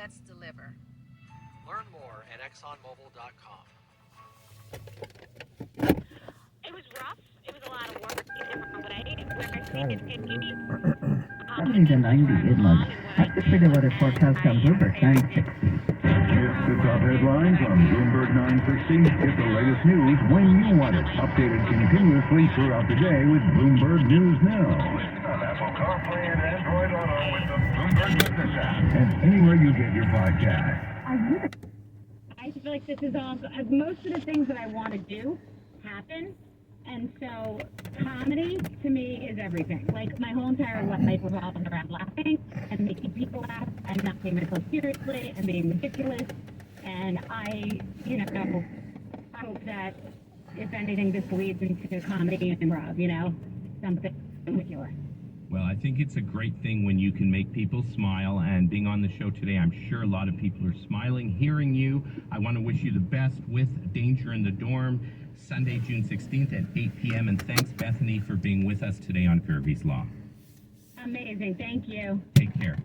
Let's deliver. Learn more at exxonmobil.com. It was rough. It was a lot of work in a different way. Where I think it's 70 to 90 Midland. Check the free weather forecast on Bloomberg 960. It's the top headlines on Bloomberg 960. Get the latest news when you want it. Updated continuously throughout the day with Bloomberg News Now. Listen on Apple CarPlay and Android Auto with the Bloomberg Business app. And anywhere you get your podcast. I feel like this is all, most of the things that I want to do happen. And so comedy to me is everything. Like my whole entire life revolves around laughing and making people laugh and not taking myself seriously and being ridiculous. And I hope that if anything, this leads into comedy and improv, something ridiculous. Well, I think it's a great thing when you can make people smile, and being on the show today, I'm sure a lot of people are smiling, hearing you. I want to wish you the best with Danger in the Dorm, Sunday, June 16th at 8 p.m. And thanks, Bethany, for being with us today on Kirby's Law. Amazing. Thank you. Take care.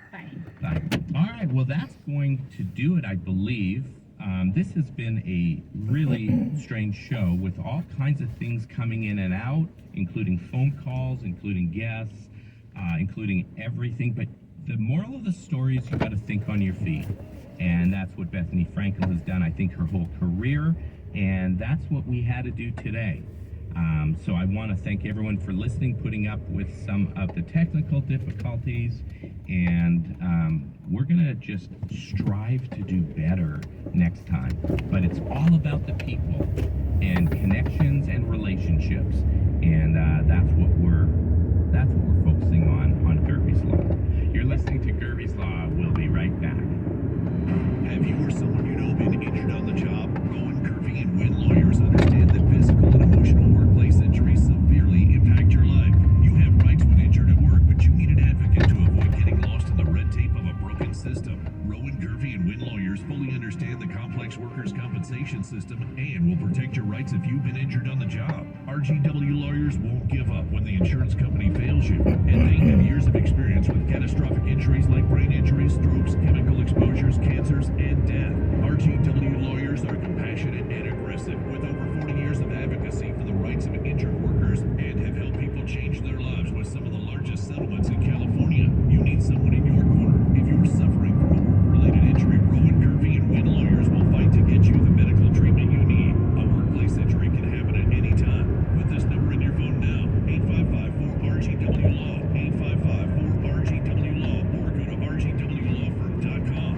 Bye. Bye. All right. Well, that's going to do it, I believe. This has been a really strange show with all kinds of things coming in and out, including phone calls, including guests, including everything. But the moral of the story is you got to think on your feet. And that's what Bethany Frankel has done, I think, her whole career. And that's what we had to do today. So I want to thank everyone for listening, putting up with some of the technical difficulties. And we're going to just strive to do better next time. But it's all about the people and connections and relationships. And that's what we're focusing on Gervie's Law. You're listening to Gervie's Law. We'll be right back. Have you or someone you know been injured on the job? Rowan, Gervie, and Wynn lawyers understand that physical and emotional workplace injuries severely impact your life. You have rights when injured at work, but you need an advocate to avoid getting lost in the red tape of a broken system. Rowan, Gervie, and Wynn lawyers fully understand the complex workers' compensation system and will protect your rights if you've been injured on the job. RGW lawyers won't give up when the insurance company fails you, and they have years of experience with catastrophic injuries like brain injuries, strokes, chemical exposures, cancers, and death. RGW lawyers are compassionate and aggressive with over 40 years of advocacy for the rights of injured workers and have helped people change their lives with some of the largest settlements in California. You need someone in your corner. If you're suffering from a work-related injury, Rowan, Gervie, and Wynn lawyers will fight to get you the medical treatment you need. A workplace injury can happen at any time. Put this number in your phone now, 855-4RGW-LAW, 855-4RGW-LAW, or go to rgwlawfirm.com.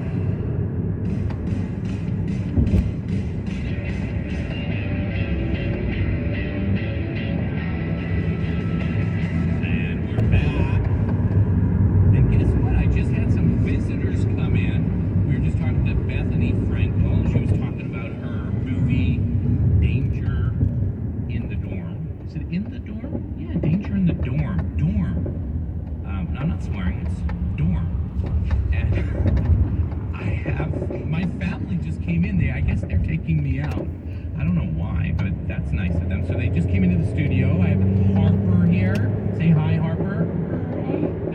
And we're back. And guess what? I just had some visitors come in. We were just talking to Bethany Frankel. She was talking about her movie, Danger in the Dorm. Is it in the dorm? Yeah, Danger in the Dorm. I'm not swearing, it's dorm. And I have, my family just came in. I guess they're taking me out. I don't know why, but that's nice of them. So they just came into the studio. I have Harper here. Say hi, Harper.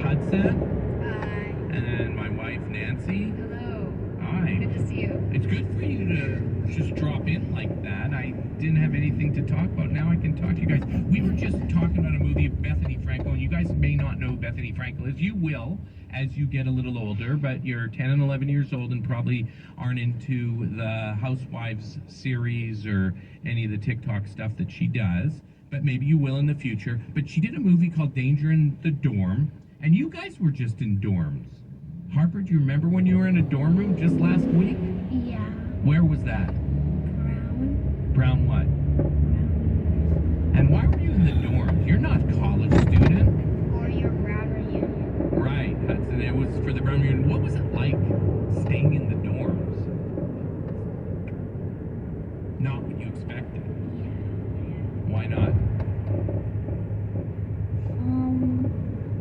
Hi. Hudson. Hi. And my wife, Nancy. Hello. Hi. Good to see you. It's good for you to just drop in like that. I didn't have anything to talk about. Now I can talk to you guys. We were just talking about a movie of Bethany Frankel, and you guys may not know who Bethany Frankel is. You will as you get a little older, but you're 10 and 11 years old and probably aren't into the Housewives series or any of the TikTok stuff that she does, but maybe you will in the future. But she did a movie called Danger in the Dorm, and you guys were just in dorms. Harper, do you remember when you were in a dorm room just last week? Yeah. Where was that? Brown. Brown what? And why were you in the dorms? You're not a college student. Or your Brown reunion. Right, Hudson. It was for the Brown reunion. What was it like staying in the dorms? Not what you expected. Why not?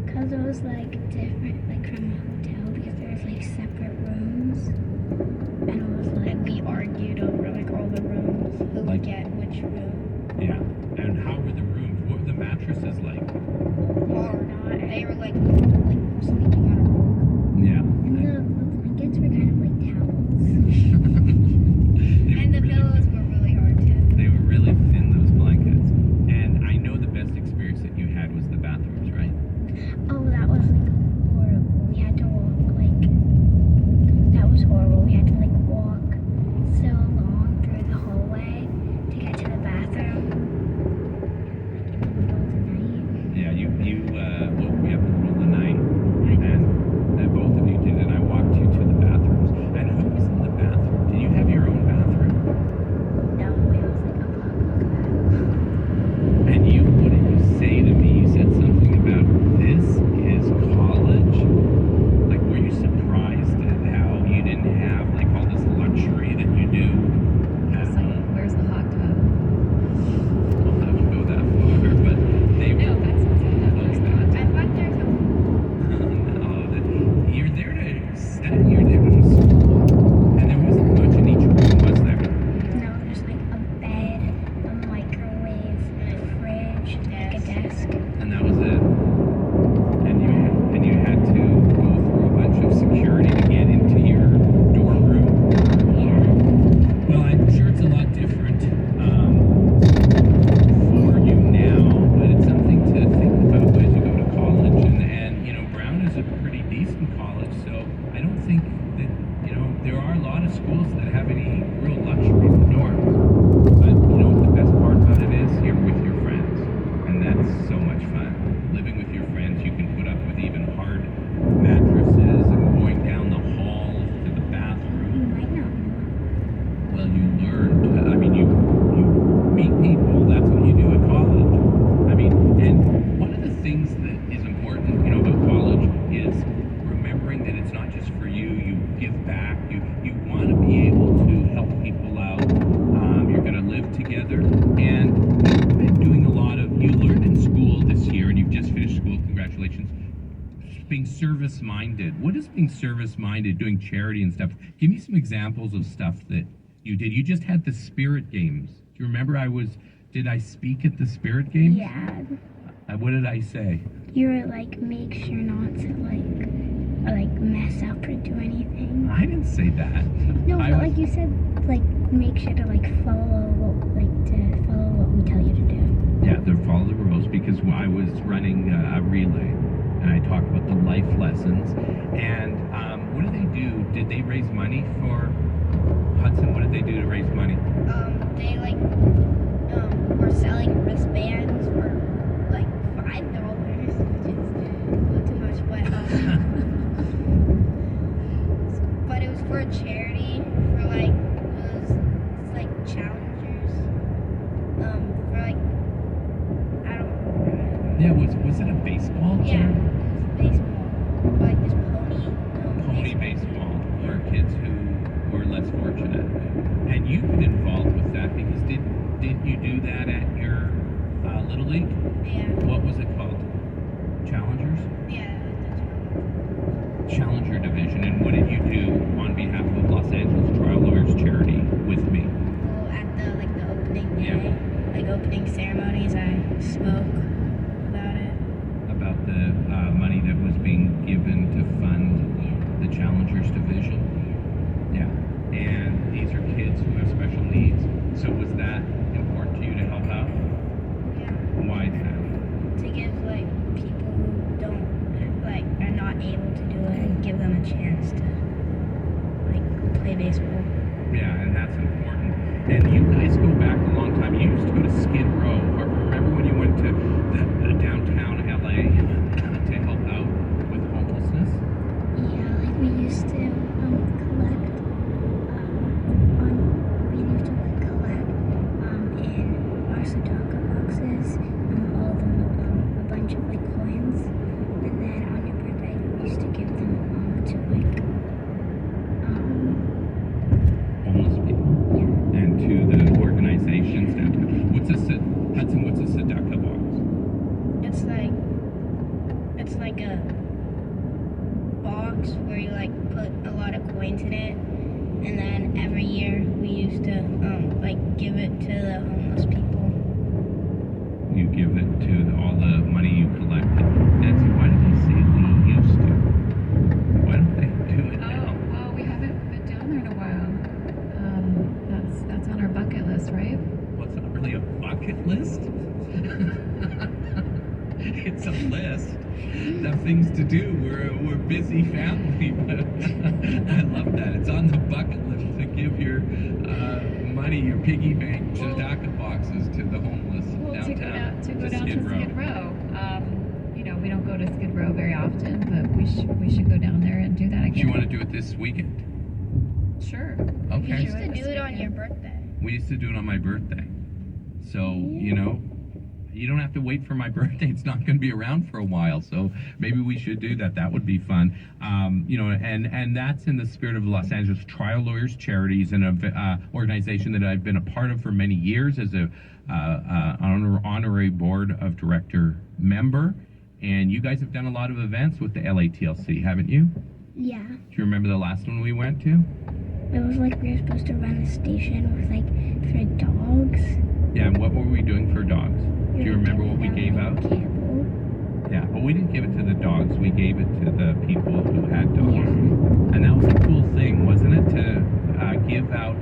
Cause it was like different, like from a hotel, because there was like separate rooms, and it was like we argued over like all the rooms, who would get which room. Yeah. And how were the rooms? What were the mattresses like? Hard. They were like sleeping on a rock. Yeah. And the give back. You want to be able to help people out. You're going to live together. And you've been doing a lot of, you learned in school this year, and you've just finished school, congratulations, being service-minded. What is being service-minded, doing charity and stuff? Give me some examples of stuff that you did. You just had the Spirit Games. Do you remember did I speak at the Spirit Games? Yeah. What did I say? You were like, make sure not to like mess up or do anything. I didn't say that. No, but like you said, like make sure to follow what we tell you to do. Yeah, to follow the rules, because I was running a relay and I talked about the life lessons. And what did they do? Did they raise money for Hudson? What did they do to raise money? They were selling wristbands for like $5, which is not too much, but it was for a charity for challengers. For I don't remember. Yeah, was it a baseball? Yeah, it was baseball. Like this pony baseball for kids who were less fortunate. And you've been involved with that because didn't you do that at your Little League? Yeah. What was it called? Challengers? Yeah. Challenger Division. And what did you do on behalf of Los Angeles Trial Lawyers Charity with me? Well, at the opening day, opening ceremonies, I spoke about it. About the money that was being given to fund the Challengers Division? Yeah. And these are kids who have special needs. So was that important to you to help out? Yeah. Why is that? To give people who don't are not able to do it and give them a chance to play baseball. Yeah, and that's important. And you guys go back a long time. You used to go to Skid Row. Remember when you went to the downtown LA to help out with homelessness? Yeah, we used to collect in our Sudoku boxes, all of them, a bunch of coins, and then on your birthday we used to give them to homeless people. Yeah. And to the organizations downtown. Hudson, what's a Sudoku box? It's like a box where you put a lot of coins in it, and then every year we used to give it to the homeless people. You give it to all the money you collected. Nancy, why did they say we used to? Why don't they do it now? Oh, well, we haven't been down there in a while. That's on our bucket list, right? Well, it's not really a bucket list. It's a list of things to do. We're a busy family, but I love that. It's on the bucket list to give your money, your piggy bank, Sudoku boxes to the homeless downtown. To go down to Skid Row. We don't go to Skid Row very often, but we should go down there and do that again. Do you want to do it this weekend? Sure. We Okay. used to do it on your birthday. We used to do it on my birthday. So, you don't have to wait for my birthday. It's not going to be around for a while. So maybe we should do that. That would be fun. And that's in the spirit of Los Angeles Trial Lawyers Charities, an organization that I've been a part of for many years as a honorary board of director member. And you guys have done a lot of events with the LATLC, haven't you? Yeah. Do you remember the last one we went to? It was we were supposed to run a station with for dogs. Yeah, and what were we doing for dogs? Do you remember what we gave out? Cable. Yeah, but we didn't give it to the dogs. We gave it to the people who had dogs. Yeah. And that was a cool thing, wasn't it? To give out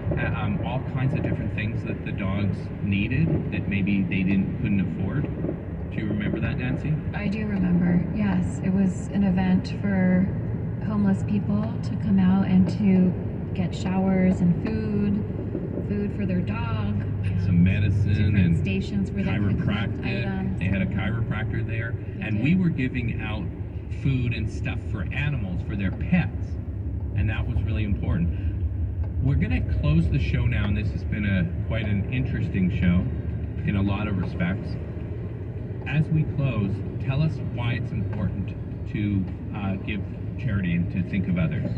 all kinds of different things that the dogs needed that maybe they couldn't afford. Do you remember that, Nancy? I do remember, yes. It was an event for homeless people to come out and to get showers and food for their dog. Some medicine Different and stations where they could collect chiropractic. items. They had a chiropractor there. And we were giving out food and stuff for animals, for their pets. And that was really important. We're going to close the show now, and this has been quite an interesting show in a lot of respects. As we close, tell us why it's important to give charity and to think of others.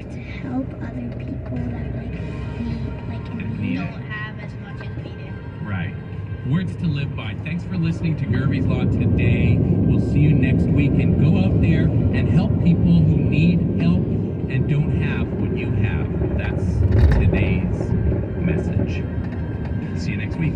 like to help other people that like Need don't it. have as much as we do. Right. Words to live by. Thanks for listening to Gervie's Law today. We'll see you next week, and go out there and help people who need help and don't have what you have. That's today's message. See you next week.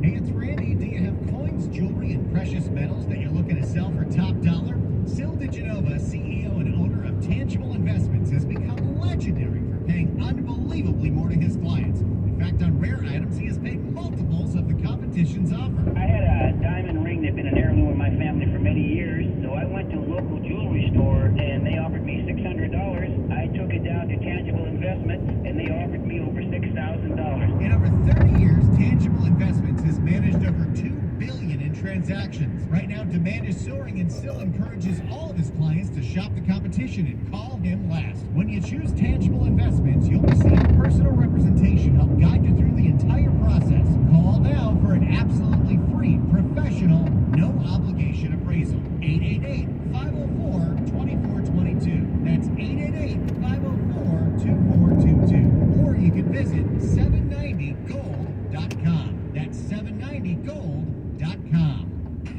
Hey, it's Randy. Do you have coins, jewelry, and precious metals that you're looking to sell for top dollar? Sil DiGenova, CEO and owner of Tangible Investments, has become legendary for paying unbelievably more to his clients. In fact, on rare items, he has paid multiples of the competition's offer. I had a diamond ring that's been an heirloom in my family for many years, so I went to a local jewelry store and they offered me $600. I took it down to Tangible Investments and they offered me over $6,000. In over 30 years, Tangible Investments has managed over $2 billion in transactions. Right now, demand is soaring and Sil encourages all of his clients to shop the competition and call him last. When you choose Tangible Investments, you'll receive personal representation help guide you through the entire process. Call now for an absolutely free, professional, no obligation appraisal. 888-504-2422. That's 888-504-2422. Or you can visit 790gold.com. That's 790gold.com.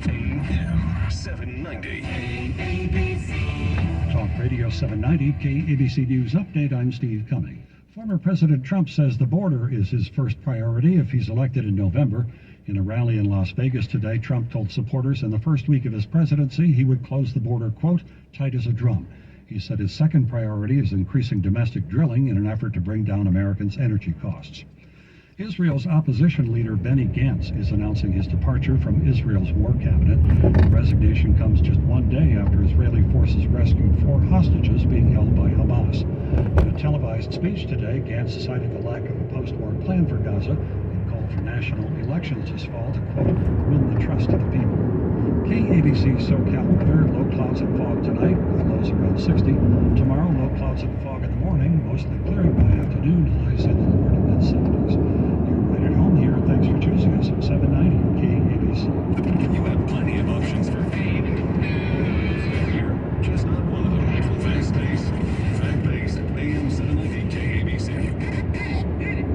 AM 790. Talk Radio 790, KABC News Update. I'm Steve Cumming. Former President Trump says the border is his first priority if he's elected in November. In a rally in Las Vegas today, Trump told supporters in the first week of his presidency he would close the border, quote, tight as a drum. He said his second priority is increasing domestic drilling in an effort to bring down Americans' energy costs. Israel's opposition leader Benny Gantz is announcing his departure from Israel's war cabinet. The resignation comes just one day after Israeli forces rescued 4 hostages being held by Hamas. In a televised speech today, Gantz cited the lack of a post-war plan for Gaza and called for national elections this fall to, quote, win the trust of the people. KABC SoCal weather, low clouds and fog tonight with lows around 60. Tomorrow, low clouds and fog in the morning, mostly clearing by afternoon, highs in the lower to mid-70s. You're right at home here. Thanks for choosing us at 790 KABC. You have plenty of options for feed. You're just not one of them. Fast-paced, fact-based, AM 790 KABC. Hey,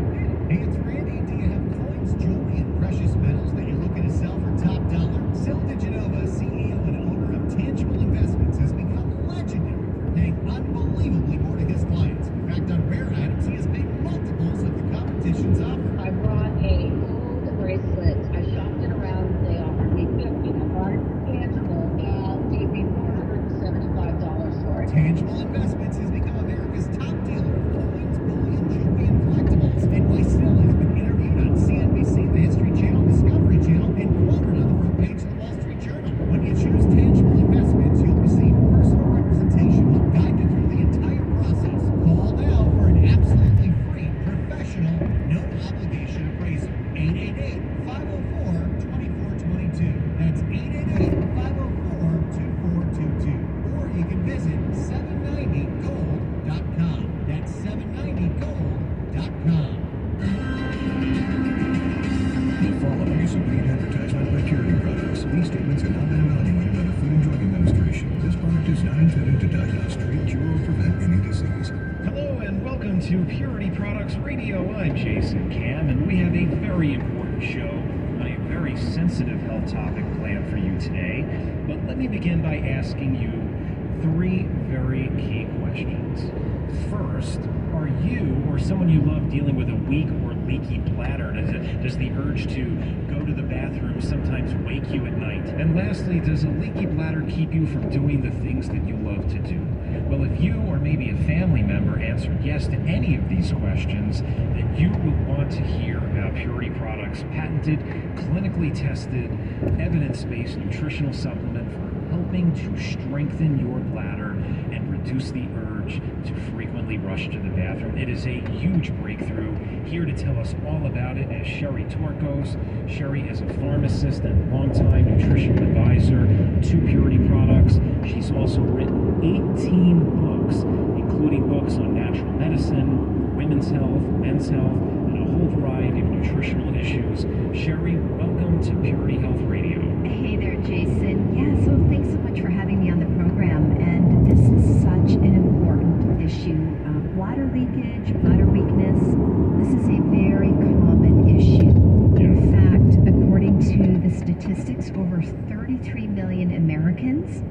it's Randy. Do you have coins, jewelry, and precious metals that you're looking to sell for top dollar? Sil DiGenova, CEO and owner of Tangible Investments, has become legendary for paying unbelievably more to his clients. In fact, on rare items, he has paid multiples of the competition's offer. I brought a gold bracelet. I shopped it around. They offered me $50. I bought it for Tangible and gave me $475 for it. Tangible Investments has become America's top dealer of coins, bullion, jewelry, and collectibles. And Sil has been interviewed on CNBC, the History Channel, Discovery Channel, and quoted on the front page of the Wall Street Journal. When you choose Tangible Investments, you'll receive personal representation help guide you through the entire process. Call now for an absolutely free, professional, no obligation appraisal. 888-504-2422. That's 888-504-2422. Or you can visit 790gold.com. That's 790gold.com. The following is a paid advertisement by Purity Products. These statements have not been evaluated by the Food and Drug Administration. This product is not intended to diagnose, treat, cure, or prevent any disease. Hello and welcome to Purity Products Radio. I'm Jason Cam, and we have a very important show on a very sensitive health topic planned for you today. But let me begin by asking you 3 very key questions. First, are you or someone you love dealing with a weak or leaky bladder? Does the urge to go to the bathroom sometimes wake you at night? And lastly, does a leaky bladder keep you from doing the things that you love to do? Well, if you or maybe a family member answered yes to any of these questions, then you will want to hear about Purity Products' patented, clinically tested, evidence-based nutritional supplement for helping to strengthen your bladder and reduce the urge to frequently rush to the bathroom. It is a huge breakthrough. Here to tell us all about it is Sherry Torkos. Sherry is a pharmacist and longtime nutritional advisor to Purity Products. She's also written 18 books, including books on natural medicine, women's health, men's health, and a whole variety of nutritional issues. Sherry, welcome to Purity Health Radio. Hey there, Jason. Yeah, so thanks so 33 million Americans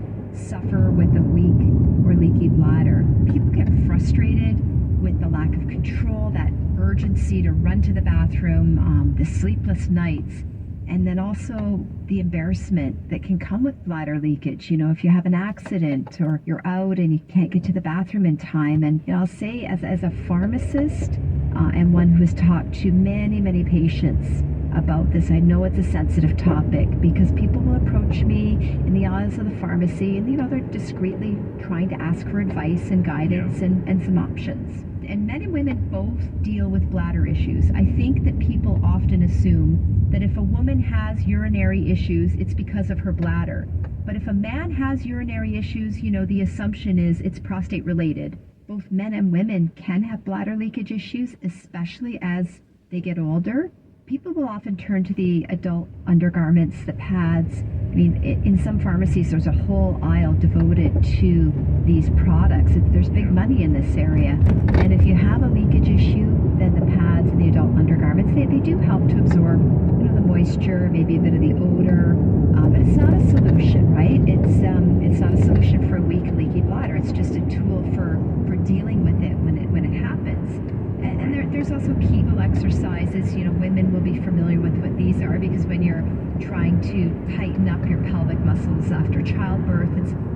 suffer with a weak or leaky bladder. People get frustrated with the lack of control, that urgency to run to the bathroom, the sleepless nights, and then also the embarrassment that can come with bladder leakage. You know, if you have an accident or you're out and you can't get to the bathroom in time. And you know, I'll say as a pharmacist and one who has talked to many, many patients about this, I know it's a sensitive topic because people will approach me in the aisles of the pharmacy and, you know, they're discreetly trying to ask for advice and guidance and some options. And men and women both deal with bladder issues. I think that people often assume that if a woman has urinary issues, it's because of her bladder. But if a man has urinary issues, you know, the assumption is it's prostate related. Both men and women can have bladder leakage issues, especially as they get older. People will often turn to the adult undergarments, the pads. I mean, in some pharmacies, there's a whole aisle devoted to these products. There's big money in this area. And if you have a leakage issue, then the pads and the adult undergarments, they do help to absorb, you know, the moisture, maybe a bit of the odor. But it's not a solution, right? It's not a solution for a weak, leaky bladder. It's just a tool for dealing with it when it happens. And there's also Kegel exercises. You know, women will be familiar with what these are because when you're trying to tighten up your pelvic muscles after childbirth,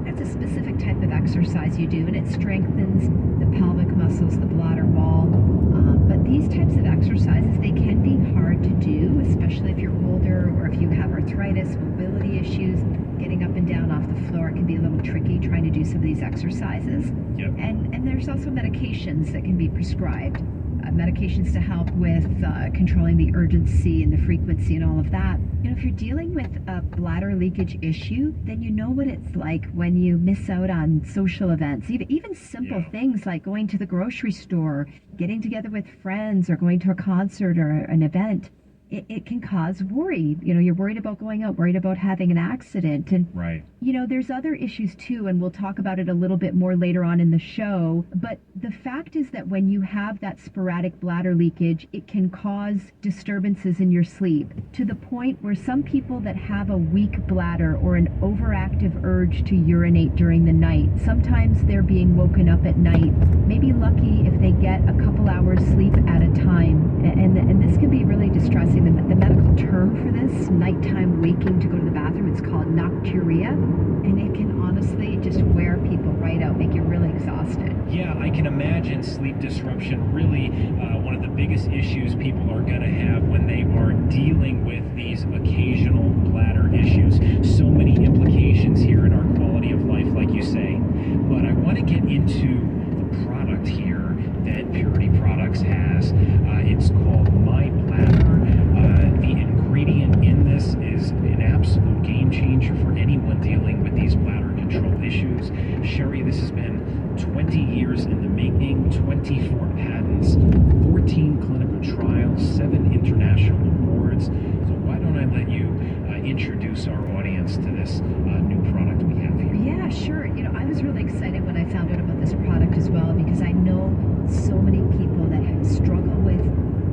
it's a specific type of exercise you do, and it strengthens the pelvic muscles, the bladder wall. But these types of exercises, they can be hard to do, especially if you're older or if you have arthritis, mobility issues. Getting up and down off the floor, it can be a little tricky trying to do some of these exercises. Yep. And there's also medications that can be prescribed. Medications to help with controlling the urgency and the frequency and all of that. You know, if you're dealing with a bladder leakage issue, then you know what it's like when you miss out on social events. Even simple things like going to the grocery store, getting together with friends, or going to a concert or an event. It can cause worry. You know, you're worried about going out, worried about having an accident. And, right. You know, there's other issues too, and we'll talk about it a little bit more later on in the show. But the fact is that when you have that sporadic bladder leakage, it can cause disturbances in your sleep to the point where some people that have a weak bladder or an overactive urge to urinate during the night, sometimes they're being woken up at night, maybe lucky if they get a couple hours sleep at a time. And this can be really distressing. The medical term for this, nighttime waking to go to the bathroom, it's called nocturia, and it can honestly just wear people right out, make you really exhausted. Yeah, I can imagine sleep disruption really one of the biggest issues people are going to have when they are dealing with these occasional bladder issues. So many implications here in our quality of life, like you say. But I want to get into the product here that Purity Products has. It's called MyBladder. The ingredient in this is an absolute game changer for anyone dealing with these bladder control issues. Sherry, this has been 20 years in the making, 24 patents, 14 clinical trials, 7 international awards. So why don't I let you introduce our audience to this new product we have here? Yeah, sure. You know, I was really excited when I found out about this product as well because I know so many people that struggle with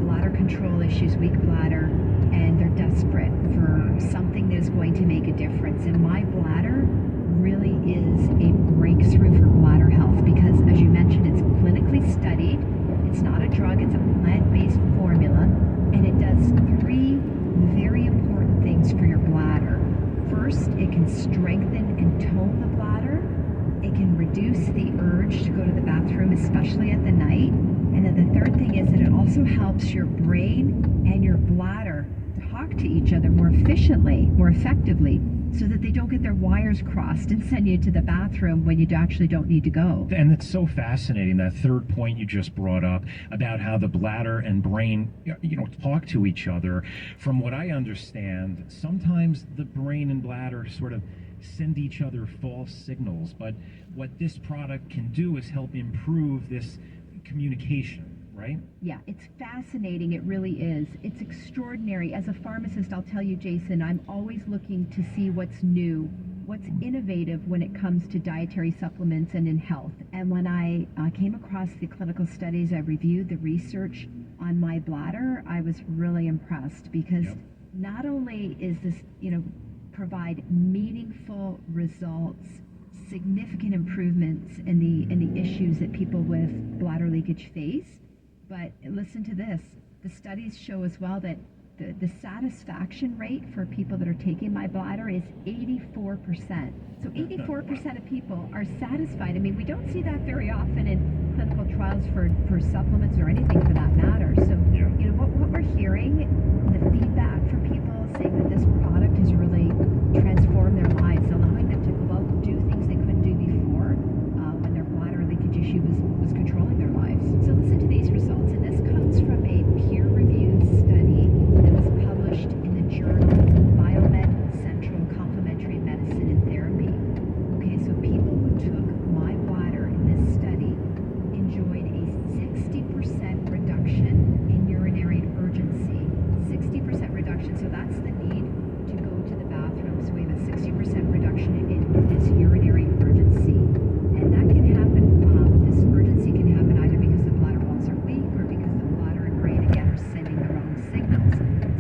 bladder control issues, weak bladder, and they're desperate for something that is going to make a difference. And MyBladder really is a breakthrough for bladder health because, as you mentioned, it's clinically studied. It's not a drug, it's a plant-based formula, and it does 3 very important things for your bladder. First, it can strengthen and tone the bladder. It can reduce the urge to go to the bathroom, especially at the night. And then the third thing is that it also helps your brain and your bladder talk to each other more efficiently, more effectively, so that they don't get their wires crossed and send you to the bathroom when you actually don't need to go. And it's so fascinating, that third point you just brought up about how the bladder and brain, you know, talk to each other. From what I understand, sometimes the brain and bladder sort of send each other false signals, but what this product can do is help improve this communication. Right? Yeah, it's fascinating. It really is. It's extraordinary. As a pharmacist, I'll tell you, Jason, I'm always looking to see what's new, what's innovative when it comes to dietary supplements and in health. And when I came across the clinical studies, I reviewed the research on MyBladder, I was really impressed because not only is this, you know, provide meaningful results, significant improvements in the issues that people with bladder leakage face. But listen to this. The studies show as well that the satisfaction rate for people that are taking my bladder is 84%. So 84% of people are satisfied. I mean, we don't see that very often in clinical trials for supplements or anything for that matter. So, you know, what we're hearing, the feedback from people saying that this product has really transformed their lives, allowing them to go out and do things they couldn't do before when their bladder leakage issue was controlling their lives. So listen to these results, and this comes from a peer-reviewed study that was published in the journal Biomed Central Complementary Medicine and Therapy. Okay, so people who took my bladder in this study enjoyed a 60% reduction in urinary urgency. 60% reduction, so that's the need to go to the bathroom. So we have a 60% reduction in this urinary urgency. And that can happen, this urgency can happen either because the bladder walls are weak or because the bladder and brain, again, are sending the wrong signals.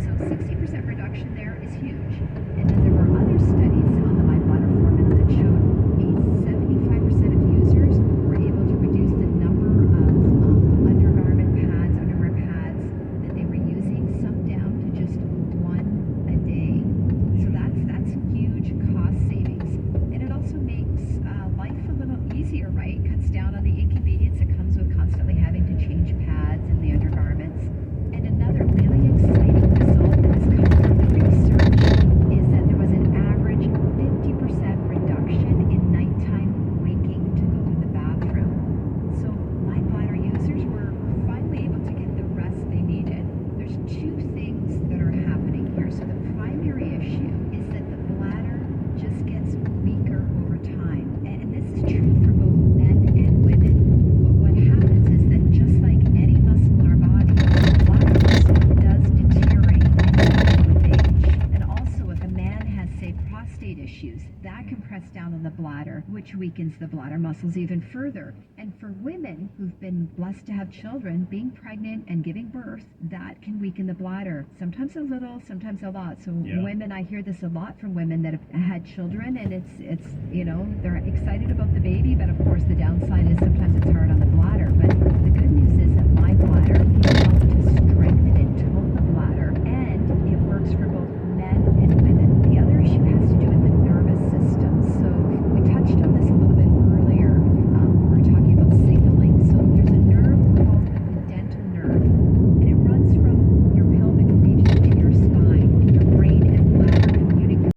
So 60% reduction there is huge. And then there were other studies on the My Bladder formula that showed a 75% of users were able to reduce the number of undergarment pads, underwear pads that they were using, some down to just one a day. So that's huge cost savings. And it also makes life a little easier, right? Cuts down on the inconvenience that comes with constantly having to change pads and the undergarments. And another really exciting result that has come from the research is that there was an average 50% reduction in nighttime waking to go to the bathroom. So my bladder users were finally able to get the rest they needed. There's two things that are happening here. So the primary issue is that the bladder just gets weaker over time. And this is true for both men and women. But what happens is that just like any muscle in our body, the bladder muscle does deteriorate with age. And also if a man has, say, prostate issues, that can press down on the bladder, which weakens the bladder muscles even further. And for women who've been blessed to have children, being pregnant and giving birth, that can weaken the bladder. Sometimes a little, sometimes a lot. So women, I hear this a lot from women that have had children, and it's you know, they're excited about the baby, but of course the downside is sometimes it's hard on the bladder. But the good news is that my bladder